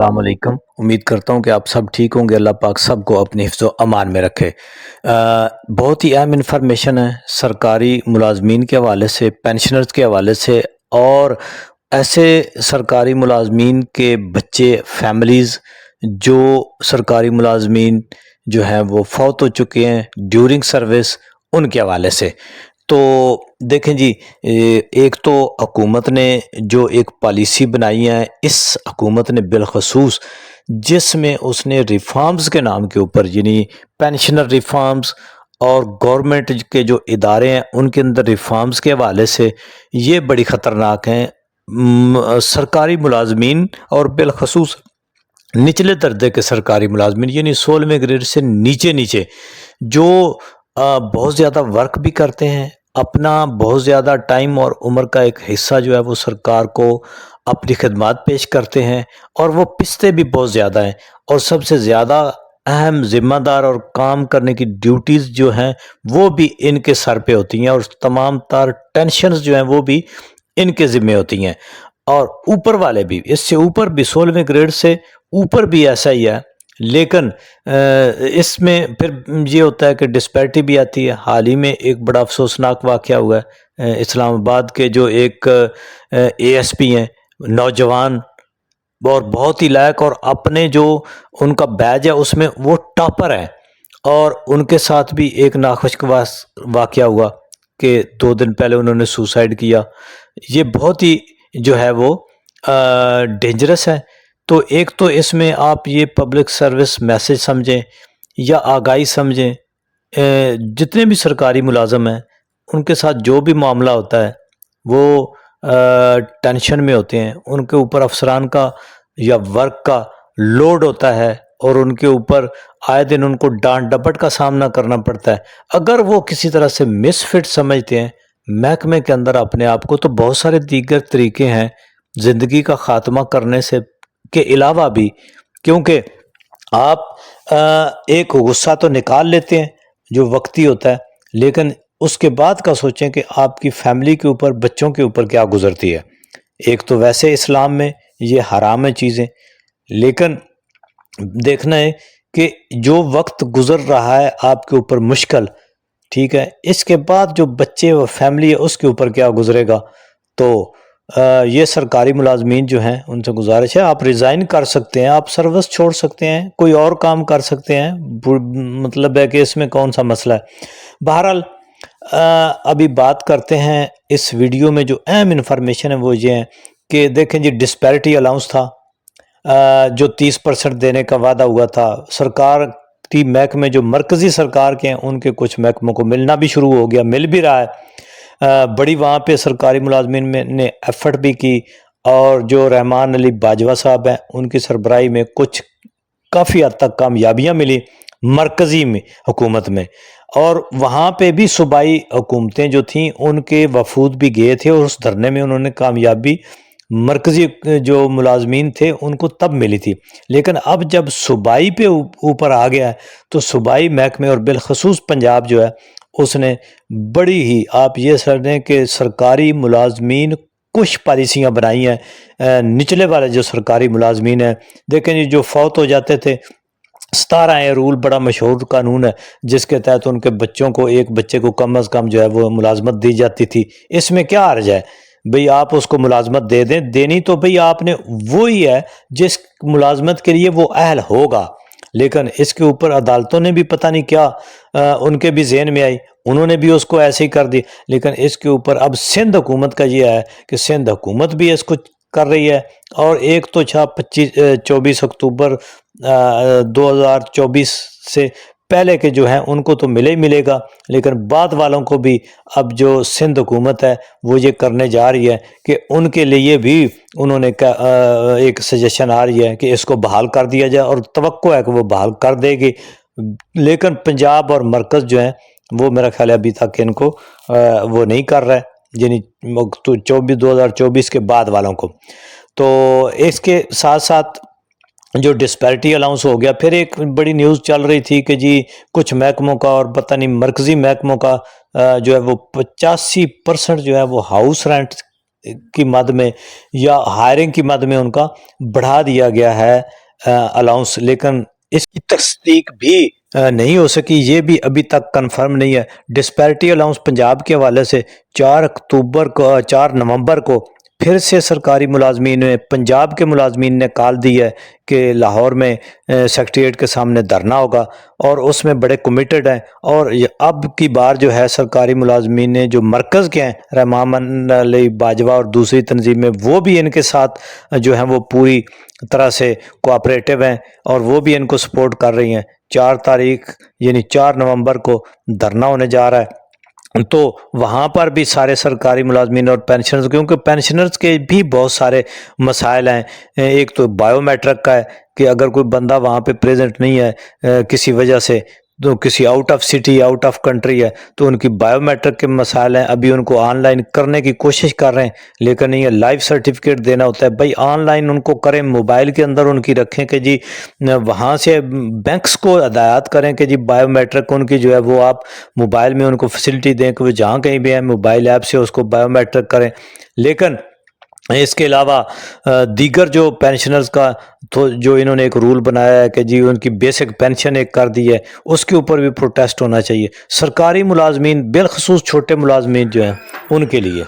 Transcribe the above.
السلام علیکم۔ امید کرتا ہوں کہ آپ سب ٹھیک ہوں گے۔ اللہ پاک سب کو اپنی حفظ و امان میں رکھے۔ بہت ہی اہم انفارمیشن ہے سرکاری ملازمین کے حوالے سے، پینشنرز کے حوالے سے، اور ایسے سرکاری ملازمین کے بچے، فیملیز جو سرکاری ملازمین جو ہیں وہ فوت ہو چکے ہیں ڈیورنگ سروس، ان کے حوالے سے۔ تو دیکھیں جی، ایک تو حکومت نے جو ایک پالیسی بنائی ہے، اس حکومت نے بالخصوص جس میں اس نے ریفارمز کے نام کے اوپر، یعنی پینشنر ریفارمز اور گورنمنٹ کے جو ادارے ہیں ان کے اندر ریفارمز کے حوالے سے یہ بڑی خطرناک ہیں۔ سرکاری ملازمین اور بالخصوص نچلے درجے کے سرکاری ملازمین، یعنی 16ویں گریڈ سے نیچے جو بہت زیادہ ورک بھی کرتے ہیں، اپنا بہت زیادہ ٹائم اور عمر کا ایک حصہ جو ہے وہ سرکار کو اپنی خدمات پیش کرتے ہیں، اور وہ پستے بھی بہت زیادہ ہیں، اور سب سے زیادہ اہم ذمہ دار اور کام کرنے کی ڈیوٹیز جو ہیں وہ بھی ان کے سر پہ ہوتی ہیں، اور تمام تر ٹینشنز جو ہیں وہ بھی ان کے ذمہ ہوتی ہیں۔ اور اوپر والے بھی، اس سے اوپر بھی 16ویں گریڈ سے اوپر بھی ایسا ہی ہے، لیکن اس میں پھر یہ ہوتا ہے کہ ڈسپیرٹی بھی آتی ہے۔ حال ہی میں ایک بڑا افسوسناک واقعہ ہوا ہے، اسلام آباد کے جو ایک اے ایس پی ہیں، نوجوان اور بہت ہی لائق، اور اپنے جو ان کا بیج ہے اس میں وہ ٹاپر ہے، اور ان کے ساتھ بھی ایک ناخوشگوار واقعہ ہوا کہ 2 دن پہلے انہوں نے سوسائیڈ کیا۔ یہ بہت ہی جو ہے وہ ڈینجرس ہے۔ تو ایک تو اس میں آپ یہ پبلک سروس میسج سمجھیں یا آگاہی سمجھیں، جتنے بھی سرکاری ملازم ہیں ان کے ساتھ جو بھی معاملہ ہوتا ہے وہ ٹینشن میں ہوتے ہیں، ان کے اوپر افسران کا یا ورک کا لوڈ ہوتا ہے، اور ان کے اوپر آئے دن ان کو ڈانٹ ڈپٹ کا سامنا کرنا پڑتا ہے۔ اگر وہ کسی طرح سے مس فٹ سمجھتے ہیں محکمے کے اندر اپنے آپ کو، تو بہت سارے دیگر طریقے ہیں زندگی کا خاتمہ کرنے سے کے علاوہ بھی، کیونکہ آپ ایک غصہ تو نکال لیتے ہیں جو وقتی ہوتا ہے، لیکن اس کے بعد کا سوچیں کہ آپ کی فیملی کے اوپر، بچوں کے اوپر کیا گزرتی ہے۔ ایک تو ویسے اسلام میں یہ حرام ہے چیزیں، لیکن دیکھنا ہے کہ جو وقت گزر رہا ہے آپ کے اوپر مشکل، ٹھیک ہے، اس کے بعد جو بچے و فیملی ہے اس کے اوپر کیا گزرے گا۔ تو یہ سرکاری ملازمین جو ہیں ان سے گزارش ہے، آپ ریزائن کر سکتے ہیں، آپ سروس چھوڑ سکتے ہیں، کوئی اور کام کر سکتے ہیں، مطلب ہے کہ اس میں کون سا مسئلہ ہے۔ بہرحال ابھی بات کرتے ہیں اس ویڈیو میں جو اہم انفارمیشن ہے وہ یہ ہے کہ دیکھیں جی، ڈسپیرٹی الاؤنس تھا جو 30% دینے کا وعدہ ہوا تھا، سرکار کی محکمے جو مرکزی سرکار کے ہیں ان کے کچھ محکموں کو ملنا بھی شروع ہو گیا، مل بھی رہا ہے۔ بڑی وہاں پہ سرکاری ملازمین نے ایفرٹ بھی کی، اور جو رحمان علی باجوہ صاحب ہیں ان کی سربراہی میں کچھ کافی حد تک کامیابیاں ملی مرکزی میں حکومت میں، اور وہاں پہ بھی صوبائی حکومتیں جو تھیں ان کے وفود بھی گئے تھے، اور اس دھرنے میں انہوں نے کامیابی مرکزی جو ملازمین تھے ان کو تب ملی تھی۔ لیکن اب جب صوبائی پہ اوپر آ گیا ہے تو صوبائی محکمے اور بالخصوص پنجاب جو ہے اس نے بڑی ہی، آپ یہ سمجھیں کہ سرکاری ملازمین کچھ پالیسیاں بنائی ہیں۔ نچلے والے جو سرکاری ملازمین ہیں، دیکھیں جی، جو فوت ہو جاتے تھے، 17 رول بڑا مشہور قانون ہے جس کے تحت ان کے بچوں کو، ایک بچے کو کم از کم جو ہے وہ ملازمت دی جاتی تھی۔ اس میں کیا حرج ہے بھئی، آپ اس کو ملازمت دے دیں، دینی تو بھئی آپ نے وہی ہے جس ملازمت کے لیے وہ اہل ہوگا، لیکن اس کے اوپر عدالتوں نے بھی پتہ نہیں کیا ان کے بھی ذہن میں آئی، انہوں نے بھی اس کو ایسے ہی کر دی۔ لیکن اس کے اوپر اب سندھ حکومت کا یہ ہے کہ سندھ حکومت بھی اس کو کر رہی ہے، اور ایک تو 24 اکتوبر 2024 سے پہلے کے جو ہیں ان کو تو ملے ہی ملے گا، لیکن بعد والوں کو بھی اب جو سندھ حکومت ہے وہ یہ کرنے جا رہی ہے کہ ان کے لیے بھی انہوں نے ایک سجیشن آ رہی ہے کہ اس کو بحال کر دیا جائے، اور توقع ہے کہ وہ بحال کر دے گی۔ لیکن پنجاب اور مرکز جو ہیں وہ میرا خیال ہے ابھی تک ان کو وہ نہیں کر رہا ہے، یعنی 2024 کے بعد والوں کو۔ تو اس کے ساتھ ساتھ جو ڈسپیرٹی الاؤنس ہو گیا، پھر ایک بڑی نیوز چل رہی تھی کہ جی کچھ محکموں کا، اور پتہ نہیں مرکزی محکموں کا جو ہے وہ 85% جو ہے وہ ہاؤس رینٹ کی مد میں یا ہائرنگ کی مد میں ان کا بڑھا دیا گیا ہے الاؤنس، لیکن اس کی تصدیق بھی نہیں ہو سکی، یہ بھی ابھی تک کنفرم نہیں ہے۔ ڈسپیرٹی الاؤنس پنجاب کے حوالے سے 4 نومبر کو پھر سے سرکاری ملازمین نے، پنجاب کے ملازمین نے کال دی ہے کہ لاہور میں سیکریٹریٹ کے سامنے دھرنا ہوگا، اور اس میں بڑے کمیٹڈ ہیں۔ اور اب کی بار جو ہے سرکاری ملازمین نے جو مرکز کے ہیں، رحمان علی باجوہ اور دوسری تنظیمیں، وہ بھی ان کے ساتھ جو ہیں وہ پوری طرح سے کوآپریٹو ہیں اور وہ بھی ان کو سپورٹ کر رہی ہیں۔ 4 تاریخ یعنی 4 نومبر کو دھرنا ہونے جا رہا ہے، تو وہاں پر بھی سارے سرکاری ملازمین اور پینشنرز، کیونکہ پینشنرز کے بھی بہت سارے مسائل ہیں۔ ایک تو بائیو میٹرک کا ہے کہ اگر کوئی بندہ وہاں پہ پریزنٹ نہیں ہے کسی وجہ سے، تو کسی out of city out of country ہے، تو ان کی بائیو میٹرک کے مسائل ہیں۔ ابھی ان کو آن لائن کرنے کی کوشش کر رہے ہیں، لیکن یہ لائف سرٹیفکیٹ دینا ہوتا ہے، بھائی آن لائن ان کو کریں، موبائل کے اندر ان کی رکھیں کہ جی وہاں سے بینکس کو ہدایات کریں کہ جی بائیو میٹرک ان کی جو ہے وہ آپ موبائل میں ان کو فیسلٹی دیں کہ وہ جہاں کہیں بھی ہیں موبائل ایپ سے اس کو بائیو میٹرک کریں۔ لیکن اس کے علاوہ دیگر جو پینشنرز کا تو جو انہوں نے ایک رول بنایا ہے کہ جی ان کی بیسک پینشن ایک کر دی ہے، اس کے اوپر بھی پروٹیسٹ ہونا چاہیے، سرکاری ملازمین بالخصوص چھوٹے ملازمین جو ہیں ان کے لیے۔